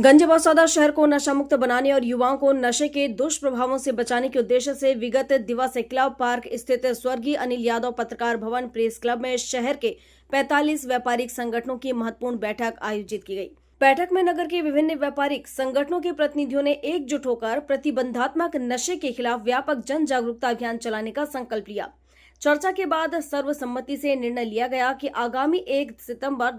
गंजबसौदा शहर को नशा मुक्त बनाने और युवाओं को नशे के दुष्प्रभावों से बचाने के उद्देश्य से विगत दिवस क्लब पार्क स्थित स्वर्गीय अनिल यादव पत्रकार भवन प्रेस क्लब में शहर के 45 व्यापारिक संगठनों की महत्वपूर्ण बैठक आयोजित की गई। बैठक में नगर के विभिन्न व्यापारिक संगठनों के प्रतिनिधियों ने एकजुट होकर प्रतिबंधात्मक नशे के खिलाफ व्यापक जन जागरूकता अभियान चलाने का संकल्प लिया। चर्चा के बाद सर्वसम्मति से निर्णय लिया गया कि आगामी 1 सितंबर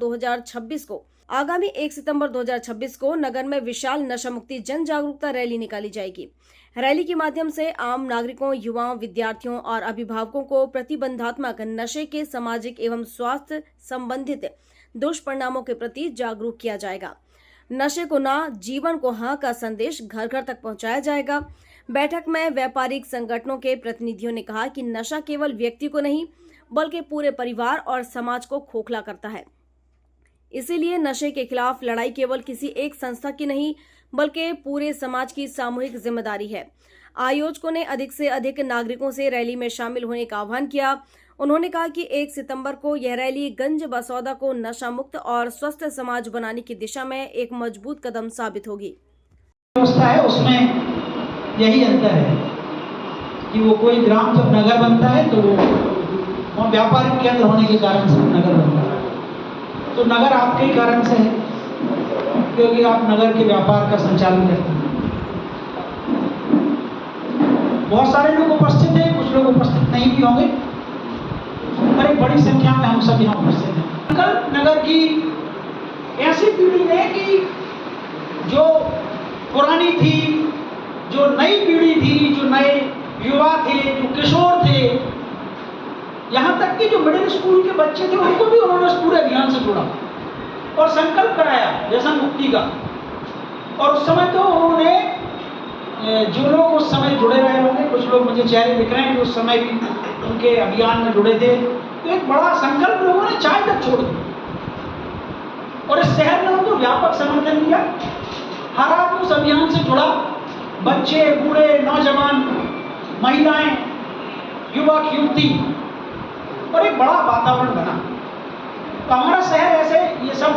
2026 को नगर में विशाल नशा मुक्ति जन जागरूकता रैली निकाली जाएगी। रैली के माध्यम से आम नागरिकों, युवाओं, विद्यार्थियों और अभिभावकों को प्रतिबंधात्मक नशे के सामाजिक एवं स्वास्थ्य संबंधित दुष्परिणामों के प्रति जागरूक किया जाएगा। नशे को ना, जीवन को हाँ का संदेश घर घर तक पहुंचाया जाएगा। बैठक में व्यापारिक संगठनों के प्रतिनिधियों ने कहा कि नशा केवल व्यक्ति को नहीं बल्कि पूरे परिवार और समाज को खोखला करता है। इसीलिए नशे के खिलाफ लड़ाई केवल किसी एक संस्था की नहीं बल्कि पूरे समाज की सामूहिक जिम्मेदारी है। आयोजकों ने अधिक से अधिक नागरिकों से रैली में शामिल होने का आह्वान किया। उन्होंने कहा कि 1 सितंबर को यह रैली गंजबसौदा को नशा मुक्त और स्वस्थ समाज बनाने की दिशा में एक मजबूत कदम साबित होगी। व्यवस्था है उसमें यही अंतर है कि वो कोई ग्राम जब नगर बनता है तो वो व्यापारिक केंद्र होने के कारण से नगर बनता है। तो नगर आपके ही कारण से है क्योंकि आप नगर के व्यापार का संचालन करते हैं। बहुत सारे लोग उपस्थित हैं, कुछ लोग उपस्थित नहीं भी होंगे, पर एक बड़ी संख्या में हम सब यहाँ उपस्थित हैं। नगर की ऐसी पीढ़ी है कि जो पुरानी थी, जो नई पीढ़ी थी, जो नए युवा थे, जो किशोर थे, यहाँ तक कि जो मिडिल स्कूल के बच्चे थे उनको भी उन्होंने इस पूरे अभियान से जोड़ा और संकल्प कराया व्यसन मुक्ति का। और उस समय तो उन्होंने जो लोग उस समय जुड़े रहे होंगे, कुछ लोग मुझे चेहरे दिख रहे हैं कि उस समय भी उनके अभियान में जुड़े थे, तो एक बड़ा संकल्प लोगों ने चाय तक छोड़ दिया और इस शहर ने उनको व्यापक समर्थन दिया। हर आदमी उस अभियान से जुड़ा, बच्चे, बूढ़े, नौजवान, महिलाएं, युवक, युवती, और एक बड़ा वातावरण बना। तो हमारा शहर ऐसे ये सब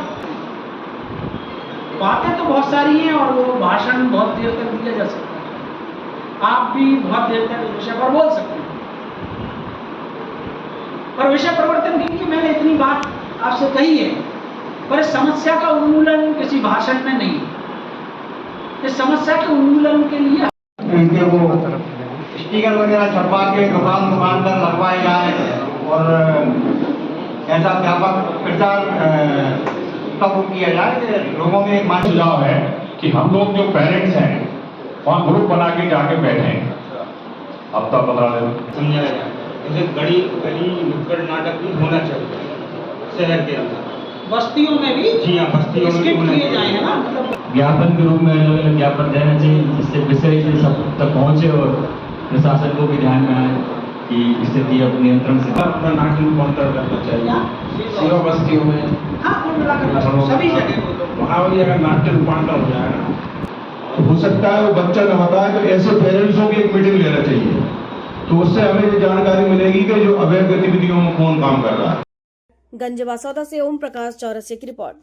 बातें तो बहुत सारी हैं और वो भाषण बहुत देर तक दिया जा सकता है। आप भी बहुत देर तक इस विषय पर बोल सकते हैं, पर विषय परिवर्तन के लिए मैंने इतनी बात आपसे कही है, पर इस समस्या का उन्मूलन किसी भाषण में नहीं। इस समस्या के उन्मूलन के लिए इनके वो स्टिकर वगैरह छपवा के दुकान पर लगवाए जाए और ऐसा व्यापक प्रचार तब किया जाए। लोगों में एक सुझाव है कि हम लोग जो पेरेंट्स हैं वहाँ ग्रुप बना के जाके बैठे हफ्ता 15 दिन समझाया जाए। जैसे गली नुक्कड़ नाटक भी होना चाहिए शहर के अंदर, बस्तियों में भी। जी हाँ, बस्तियों में भी किए जाए, है ना। ज्ञापन के रूप में अलग अलग ज्ञापन देना चाहिए जिससे विषय से सब तक पहुँचे और प्रशासन को भी ध्यान में आए कि स्थिति अब नियंत्रण से। अपना नाट्य रूपांतर करना चाहिए सेवा बस्तियों में। हाँ, कुल मिलाकर सभी जगह वहाँ भी अगर नाट्य रूपांतर हो जाएगा हो सकता है वो बच्चा नहाता है तो ऐसे पेरेंट्सों की एक मीटिंग लेना चाहिए, तो उससे हमें ये जानकारी मिलेगी कि जो अवैध गतिविधियों में कौन काम कर रहा है। गंजबसौदा से ओम प्रकाश चौरसिया की रिपोर्ट।